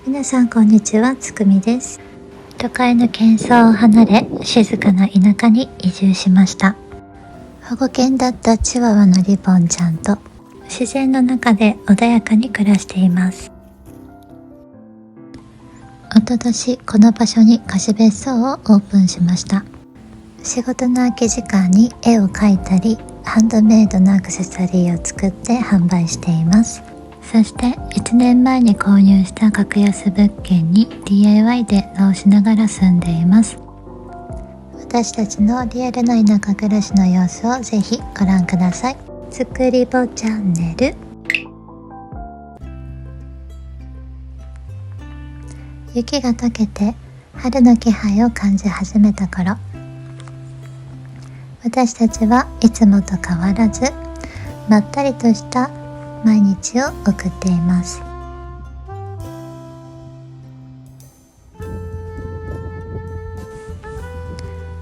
皆さんこんにちは、つくみです。都会の喧騒を離れ、静かな田舎に移住しました。保護犬だったチワワのリボンちゃんと自然の中で穏やかに暮らしています。おととしこの場所に貸別荘をオープンしました。仕事の空き時間に絵を描いたり、ハンドメイドのアクセサリーを作って販売しています。そして1年前に購入した格安物件に DIY で直しながら住んでいます。私たちのリアルな田舎暮らしの様子をぜひご覧ください。つくりぼチャンネル。雪が溶けて春の気配を感じ始めた頃、私たちはいつもと変わらずまったりとした毎日を送っています。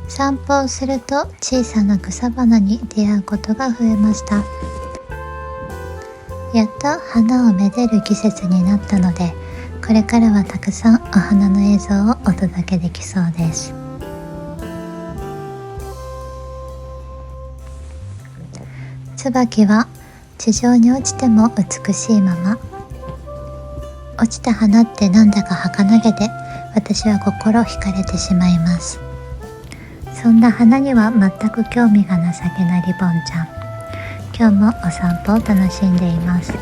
散歩をすると小さな草花に出会うことが増えました。やっと花をめでる季節になったので、これからはたくさんお花の映像をお届けできそうです。椿は地上に落ちても美しいまま、落ちた花ってなんだか儚げで、私は心惹かれてしまいます。そんな花には全く興味がなさげなリボンちゃん。今日もお散歩を楽しんでいます。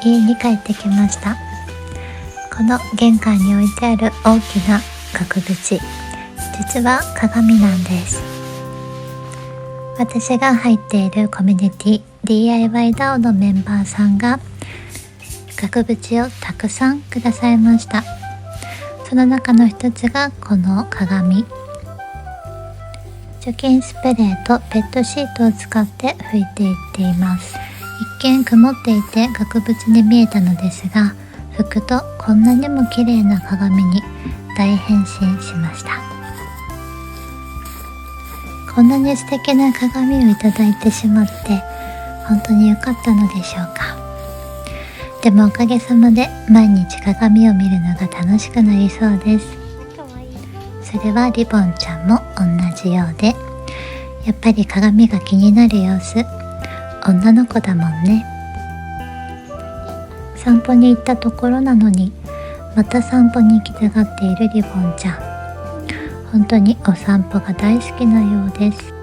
家に帰ってきました。この玄関に置いてある大きな額縁、実は鏡なんです。私が入っているコミュニティ DIY DAO のメンバーさんが額縁をたくさんくださいました。その中の一つがこの鏡。除菌スプレーとペットシートを使って拭いていっています。一見曇っていて額縁に見えたのですが、拭くとこんなにも綺麗な鏡に大変身しました。こんなに素敵な鏡をいただいてしまって本当に良かったのでしょうか。でもおかげさまで毎日鏡を見るのが楽しくなりそうです。それはリボンちゃんも同じようで、やっぱり鏡が気になる様子。女の子だもんね。散歩に行ったところなのにまた散歩に行きたがっているリボンちゃん。本当にお散歩が大好きなようです。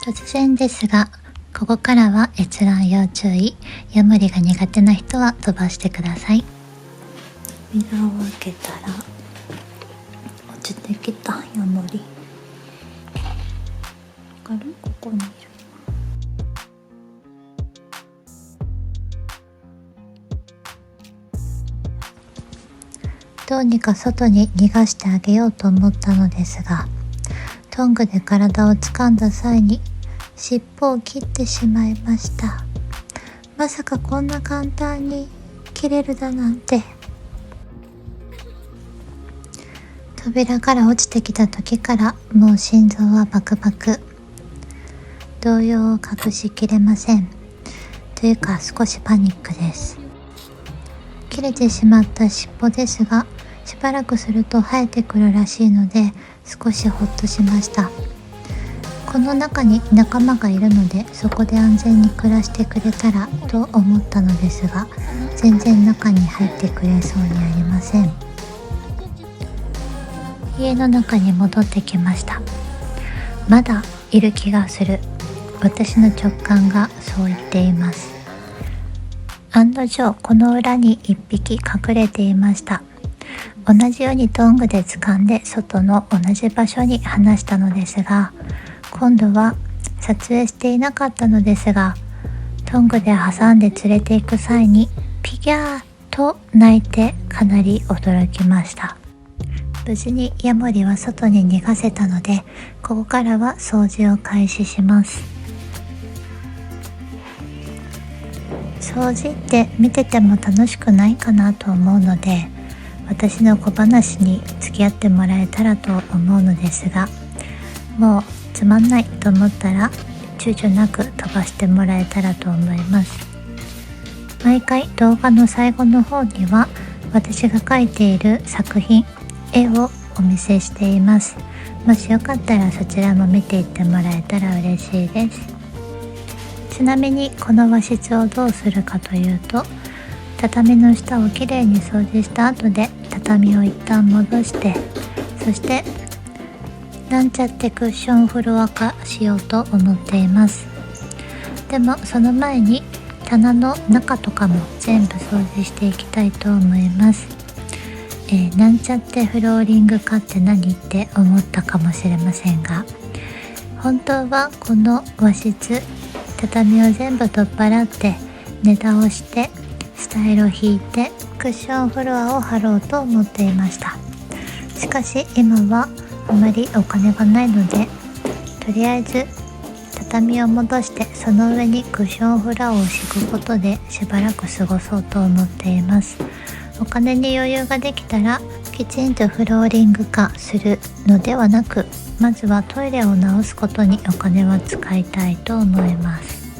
突然ですが、ここからは閲覧要注意。ヤモリが苦手な人は飛ばしてください。扉を開けたら落ちてきたヤモリ。わかる？ここにいる。どうにか外に逃がしてあげようと思ったのですが、トングで体を掴んだ際に尻尾を切ってしまいました。まさかこんな簡単に切れるだなんて。扉から落ちてきた時からもう心臓はバクバク。動揺を隠しきれません。というか少しパニックです。切れてしまった尻尾ですが、しばらくすると生えてくるらしいので少しほっとしました。この中に仲間がいるので、そこで安全に暮らしてくれたらと思ったのですが、全然中に入ってくれそうにありません。家の中に戻ってきました。まだいる気がする。私の直感がそう言っています。案の定この裏に一匹隠れていました。同じようにトングで掴んで外の同じ場所に離したのですが、今度は撮影していなかったのですが、トングで挟んで連れて行く際にピギャーと泣いてかなり驚きました。無事にヤモリは外に逃がせたので、ここからは掃除を開始します。掃除って見てても楽しくないかなと思うので、私の小話に付き合ってもらえたらと思うのですが、もうつまんないと思ったら躊躇なく飛ばしてもらえたらと思います。毎回動画の最後の方には私が描いている作品、絵をお見せしています。もしよかったらそちらも見ていってもらえたら嬉しいです。ちなみにこの和室をどうするかというと、畳の下をきれいに掃除した後で畳を一旦戻して、そしてなんちゃってクッションフロア化しようと思っています。でもその前に棚の中とかも全部掃除していきたいと思います。なんちゃってフローリングかって何って思ったかもしれませんが、本当はこの和室、畳を全部取っ払って根倒してスタイルを引いてクッションフロアを貼ろうと思っていました。しかし今はあまりお金がないので、とりあえず畳を戻してその上にクッションフロアを敷くことでしばらく過ごそうと思っています。お金に余裕ができたらきちんとフローリング化するのではなく、まずはトイレを直すことにお金は使いたいと思います。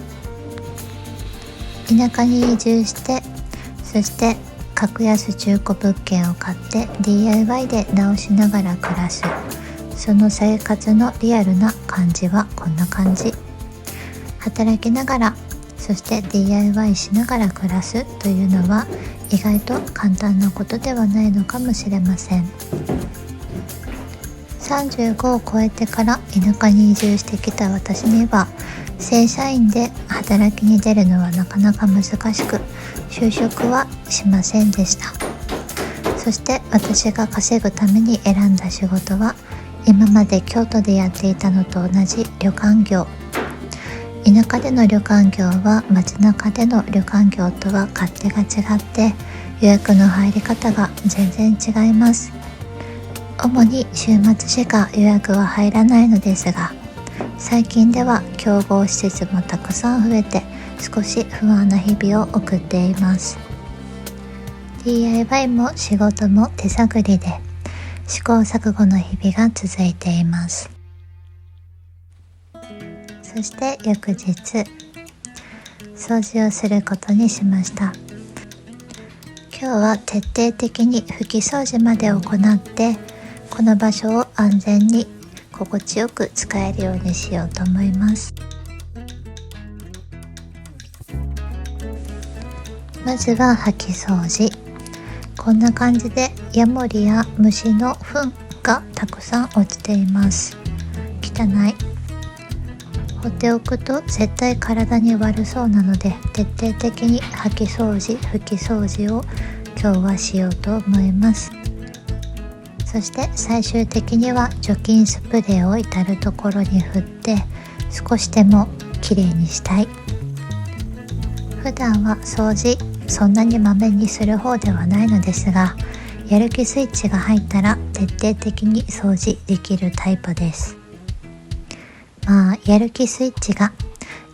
田舎に移住して、そして格安中古物件を買って DIY で直しながら暮らす、その生活のリアルな感じはこんな感じ。働きながら、そして DIY しながら暮らすというのは意外と簡単なことではないのかもしれません。35を超えてから田舎に移住してきた私には、正社員で働きに出るのはなかなか難しく、就職はしませんでした。そして私が稼ぐために選んだ仕事は、今まで京都でやっていたのと同じ旅館業。田舎での旅館業は街中での旅館業とは勝手が違って、予約の入り方が全然違います。主に週末しか予約は入らないのですが、最近では競合施設もたくさん増えて、少し不安な日々を送っています。 DIY も仕事も手探りで試行錯誤の日々が続いています。そして翌日、掃除をすることにしました。今日は徹底的に拭き掃除まで行って、この場所を安全に心地よく使えるようにしようと思います。まずは掃き掃除。こんな感じでヤモリや虫の糞がたくさん落ちています。汚い。放っておくと絶対体に悪そうなので、徹底的に掃き掃除、拭き掃除を今日はしようと思います。そして最終的には除菌スプレーを至るところに振って、少しでもきれいにしたい。普段は掃除そんなにまめにする方ではないのですが、やる気スイッチが入ったら徹底的に掃除できるタイプです。やる気スイッチが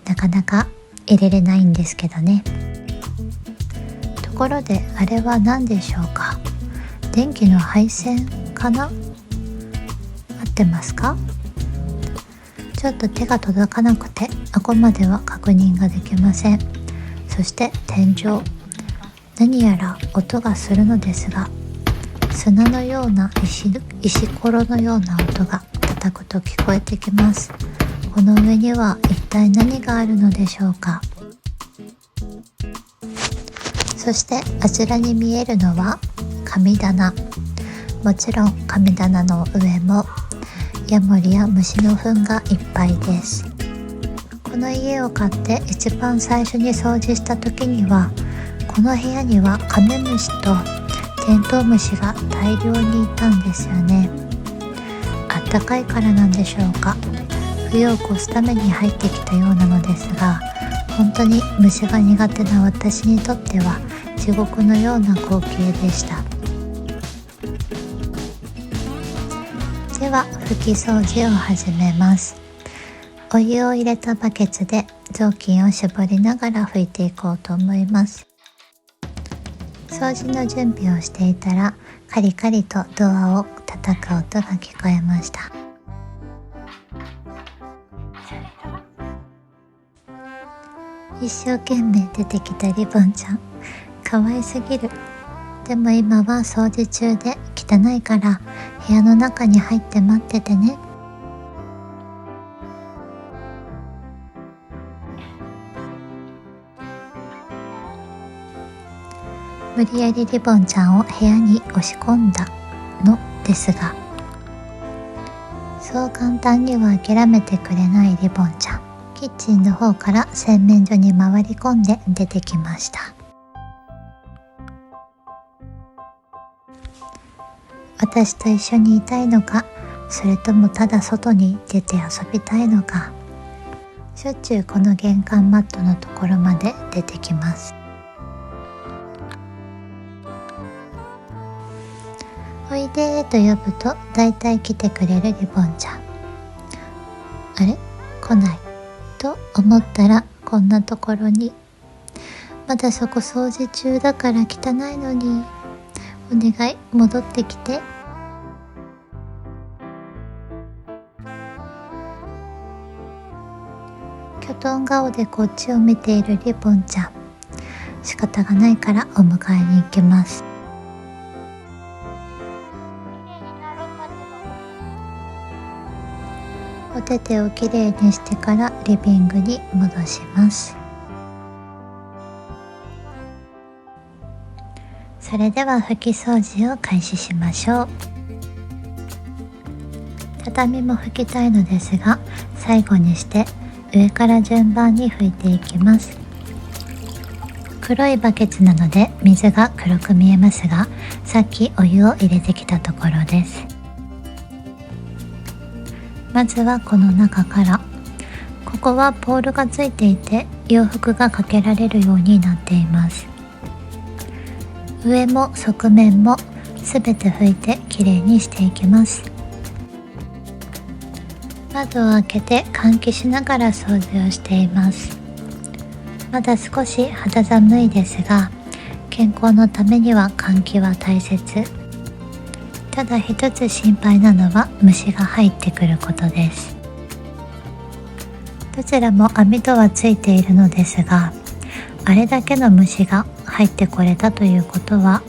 なかなか入れれないんですけどね。ところであれは何でしょうか。電気の配線かな？合ってますか？ちょっと手が届かなくてあこまでは確認ができません。そして天井、何やら音がするのですが、砂のような石ころのような音が叩くと聞こえてきます。この上には一体何があるのでしょうか。そしてあちらに見えるのは神棚。もちろん神棚の上もヤモリや虫の糞がいっぱいです。この家を買って一番最初に掃除した時には、この部屋にはカメムシとテントウムシが大量にいたんですよね。あったかいからなんでしょうか。冬を越すために入ってきたようなのですが、本当に虫が苦手な私にとっては地獄のような光景でした。では拭き掃除を始めます。お湯を入れたバケツで雑巾を絞りながら拭いていこうと思います。掃除の準備をしていたらカリカリとドアを叩く音が聞こえました。一生懸命出てきたリボンちゃん、可愛すぎる。でも今は掃除中で汚いから部屋の中に入って待っててね。無理やりリボンちゃんを部屋に押し込んだのですが、そう簡単には諦めてくれないリボンちゃん。キッチンの方から洗面所に回り込んで出てきました。私と一緒にいたいのか、それともただ外に出て遊びたいのか、しょっちゅうこの玄関マットのところまで出てきます。おいでーと呼ぶとだいたい来てくれるリボンちゃん。あれ？来ないと思ったらこんなところに。まだそこ掃除中だから汚いのに。お願い、戻ってきて。きょとん顔でこっちを見ているリボンちゃん。仕方がないからお迎えに行きます。お手手をきれいにしてからリビングに戻します。それでは拭き掃除を開始しましょう。畳も拭きたいのですが、最後にして上から順番に拭いていきます。黒いバケツなので水が黒く見えますが、さっきお湯を入れてきたところです。まずはこの中から。ここはポールがついていて洋服がかけられるようになっています。上も側面もすべて拭いてきれいにしていきます。窓を開けて換気しながら掃除をしています。まだ少し肌寒いですが、健康のためには換気は大切。ただ一つ心配なのは虫が入ってくることです。どちらも網戸はついているのですが、あれだけの虫が入ってこれたということは、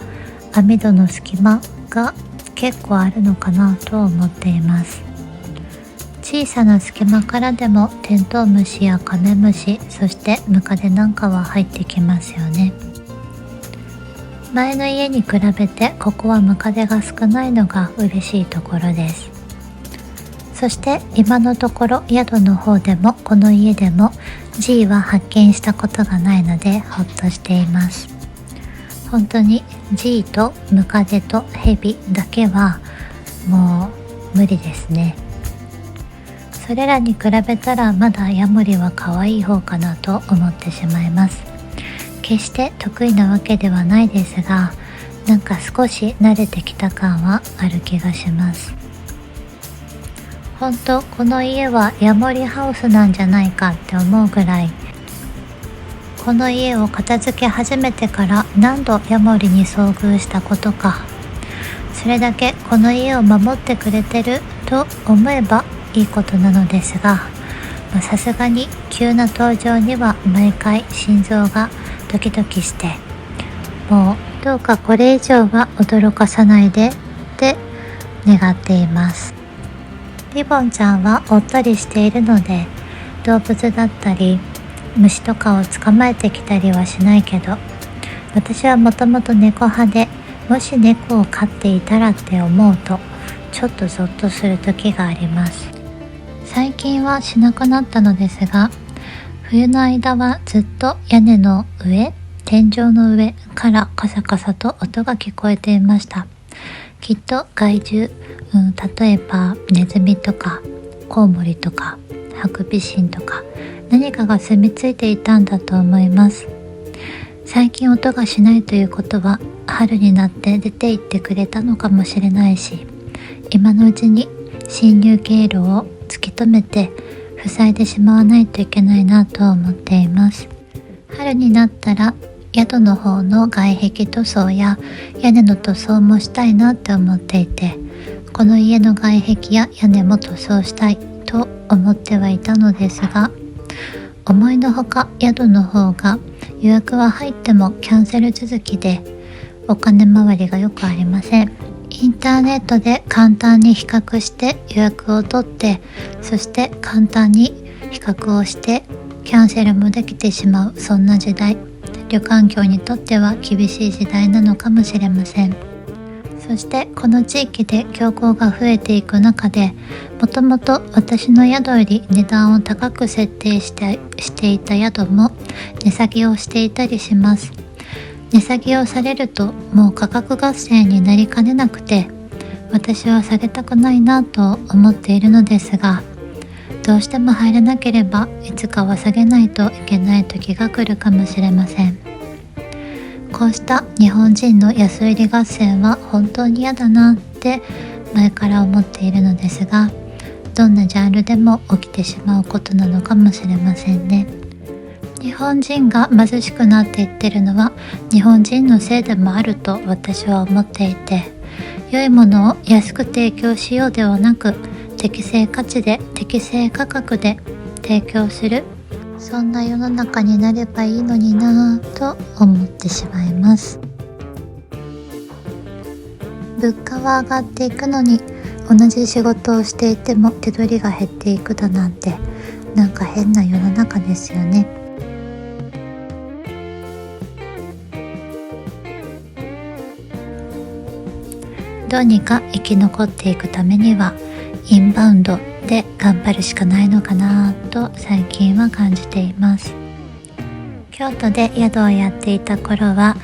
網戸の隙間が結構あるのかなと思っています。小さな隙間からでもテントウムシやカメムシ、そしてムカデなんかは入ってきますよね。前の家に比べてここはムカデが少ないのが嬉しいところです。そして今のところ宿の方でもこの家でも G は発見したことがないのでほっとしています。本当に G とムカデとヘビだけはもう無理ですね。それらに比べたらまだヤモリは可愛い方かなと思ってしまいます。決して得意なわけではないですが、なんか少し慣れてきた感はある気がします。本当この家はヤモリハウスなんじゃないかって思うぐらい、この家を片付け始めてから何度ヤモリに遭遇したことか。それだけこの家を守ってくれてると思えばいいことなのですが、さすがに急な登場には毎回心臓がドキドキして、もうどうかこれ以上は驚かさないでって願っています。リボンちゃんはおっとりしているので、動物だったり虫とかを捕まえてきたりはしないけど、私はもともと猫派で、もし猫を飼っていたらって思うとちょっとゾッとする時があります。最近はしなくなったのですが、冬の間はずっと屋根の上、天井の上からカサカサと音が聞こえていました。きっと害獣、例えばネズミとかコウモリとかハクビシンとか何かが住み着いていたんだと思います。最近音がしないということは、春になって出て行ってくれたのかもしれないし、今のうちに侵入経路を突き止めて塞いでしまわないといけないなと思っています。春になったら宿の方の外壁塗装や屋根の塗装もしたいなって思っていて、この家の外壁や屋根も塗装したいと思ってはいたのですが、思いのほか宿の方が予約は入ってもキャンセル続きで、お金回りがよくありません。インターネットで簡単に比較して予約を取って、そして簡単に比較をしてキャンセルもできてしまう、そんな時代、旅館業にとっては厳しい時代なのかもしれません。そしてこの地域で競合が増えていく中で、もともと私の宿より値段を高く設定していた宿も値下げをしていたりします。値下げをされるともう価格合戦になりかねなくて、私は下げたくないなと思っているのですが、どうしても入れなければいつかは下げないといけない時が来るかもしれません。こうした日本人の安売り合戦は本当に嫌だなって前から思っているのですが、どんなジャンルでも起きてしまうことなのかもしれませんね。日本人が貧しくなっていってるのは日本人のせいでもあると私は思っていて、良いものを安く提供しようではなく、適正価値で適正価格で提供する、そんな世の中になればいいのになぁと思ってしまいます。物価は上がっていくのに、同じ仕事をしていても手取りが減っていくだなんて、なんか変な世の中ですよね。どうにか生き残っていくためにはインバウンドで頑張るしかないのかなと最近は感じています。京都で宿をやっていた頃は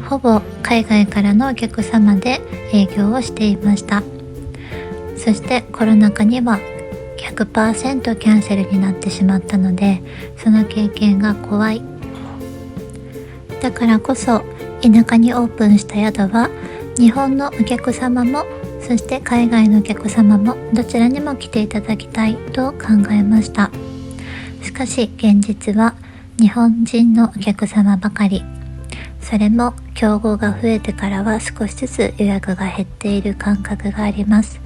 ほぼ海外からのお客様で営業をしていました。そしてコロナ禍には 100% キャンセルになってしまったので、その経験が怖い。だからこそ田舎にオープンした宿は日本のお客様もそして海外のお客様もどちらにも来ていただきたいと考えました。しかし現実は日本人のお客様ばかり。それも競合が増えてからは少しずつ予約が減っている感覚があります。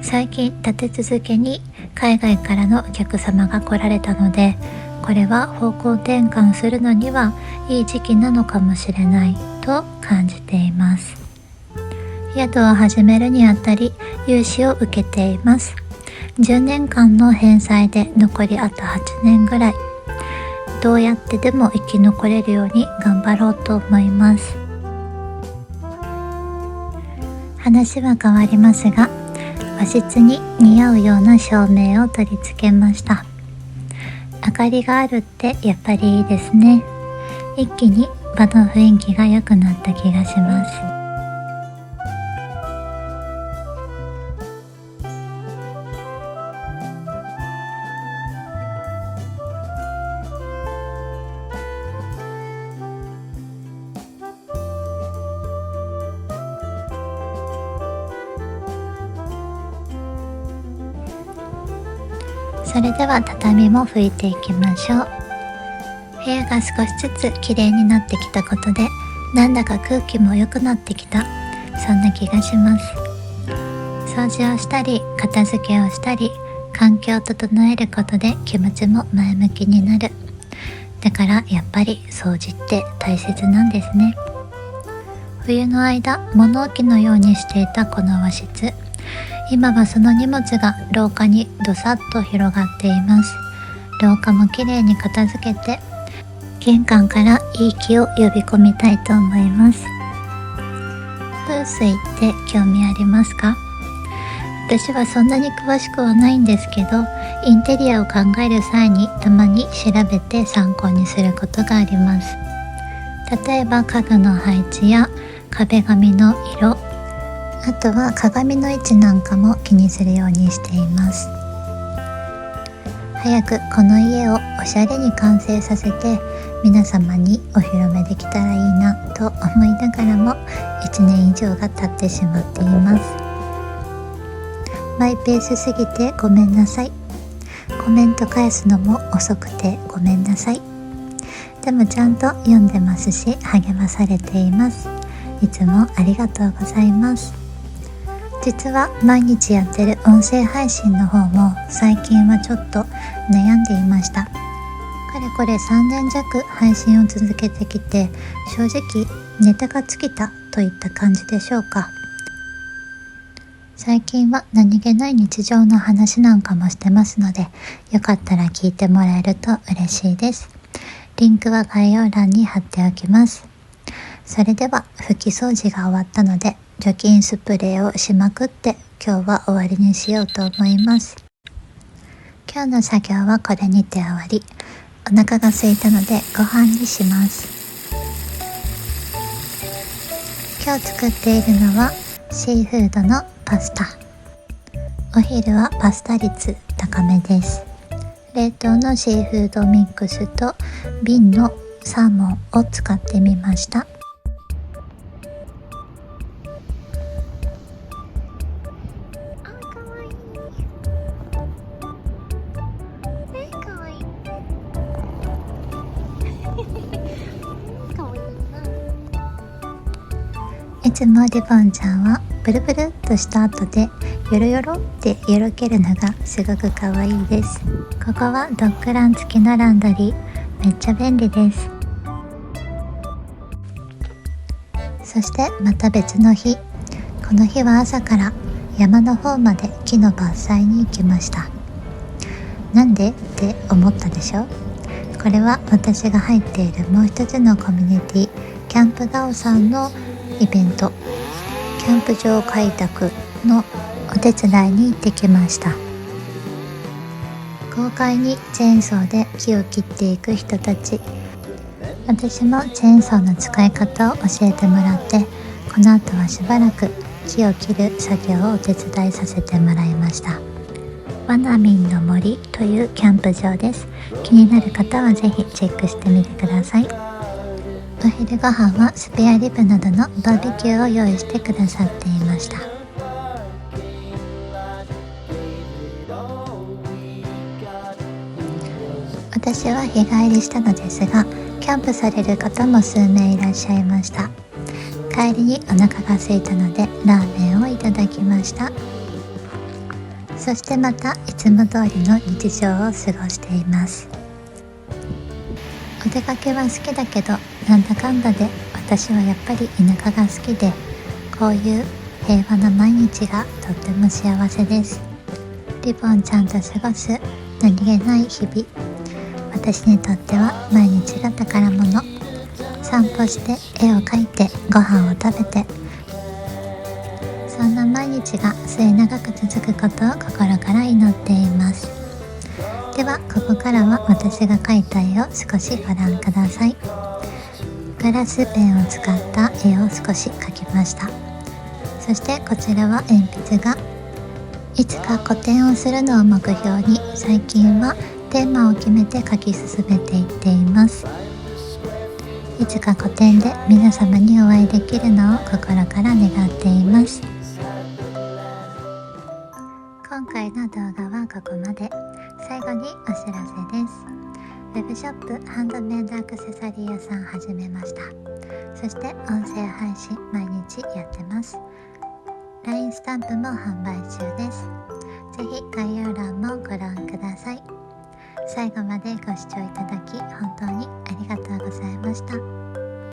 最近立て続けに海外からのお客様が来られたので、これは方向転換するのにはいい時期なのかもしれないと感じています。宿を始めるにあたり融資を受けています。10年間の返済で残りあと8年ぐらい。どうやってでも生き残れるように頑張ろうと思います。話は変わりますが、和室に似合うような照明を取り付けました。明かりがあるってやっぱりいいですね。一気に場の雰囲気が良くなった気がします。それでは畳も拭いていきましょう。部屋が少しずつ綺麗になってきたことで、なんだか空気も良くなってきた、そんな気がします。掃除をしたり片付けをしたり、環境を整えることで気持ちも前向きになる。だからやっぱり掃除って大切なんですね。冬の間物置のようにしていたこの和室、今はその荷物が廊下にどさっと広がっています。廊下もきれいに片付けて、玄関からいい気を呼び込みたいと思います。風水って興味ありますか？私はそんなに詳しくはないんですけど、インテリアを考える際にたまに調べて参考にすることがあります。例えば家具の配置や壁紙の色、あとは鏡の位置なんかも気にするようにしています。早くこの家をおしゃれに完成させて皆様にお披露目できたらいいなと思いながらも1年以上が経ってしまっています。マイペースすぎてごめんなさい。コメント返すのも遅くてごめんなさい。でもちゃんと読んでますし励まされています。いつもありがとうございます。実は毎日やってる音声配信の方も最近はちょっと悩んでいました。かれこれ3年弱配信を続けてきて、正直ネタが尽きたといった感じでしょうか。最近は何気ない日常の話なんかもしてますので、よかったら聞いてもらえると嬉しいです。リンクは概要欄に貼っておきます。それでは拭き掃除が終わったので除菌スプレーをしまくって今日は終わりにしようと思います。今日の作業はこれにて終わり。お腹が空いたのでご飯にします。今日作っているのはシーフードのパスタ。お昼はパスタ率高めです。冷凍のシーフードミックスと瓶のサーモンを使ってみました。いつもリボンちゃんはブルブルっとした後でヨロヨロってよろけるのがすごく可愛いです。ここはドッグラン付きのランドリー、めっちゃ便利です。そしてまた別の日、この日は朝から山の方まで木の伐採に行きました。なんでって思ったでしょ。これは私が入っているもう一つのコミュニティ、キャンプガオさんのイベント、キャンプ場開拓のお手伝いに行ってきました。豪快にチェーンソーで木を切っていく人たち。私もチェーンソーの使い方を教えてもらって、この後はしばらく木を切る作業をお手伝いさせてもらいました。ワナミンの森というキャンプ場です。気になる方はぜひチェックしてみてください。お昼ご飯はスペアリブなどのバーベキューを用意してくださっていました。私は日帰りしたのですが、キャンプされる方も数名いらっしゃいました。帰りにお腹が空いたのでラーメンをいただきました。そしてまたいつも通りの日常を過ごしています。お出かけは好きだけど、なんだかんだで私はやっぱり田舎が好きで、こういう平和な毎日がとっても幸せです。リボンちゃんと過ごす何気ない日々、私にとっては毎日が宝物。散歩して絵を描いてご飯を食べて、そんな毎日が末永く続くことを心から祈っています。ではここからは私が描いた絵を少しご覧ください。ガラスペンを使った絵を少し描きました。そしてこちらは鉛筆画。いつか個展をするのを目標に、最近はテーマを決めて描き進めていっています。いつか個展で皆様にお会いできるのを心から願っています。今回の動画はここまで。最後にお知らせです。ウェブショップハンドメイドアクセサリー屋さん始めました。そして音声配信毎日やってます。 LINE スタンプも販売中です。ぜひ概要欄もご覧ください。最後までご視聴いただき本当にありがとうございました。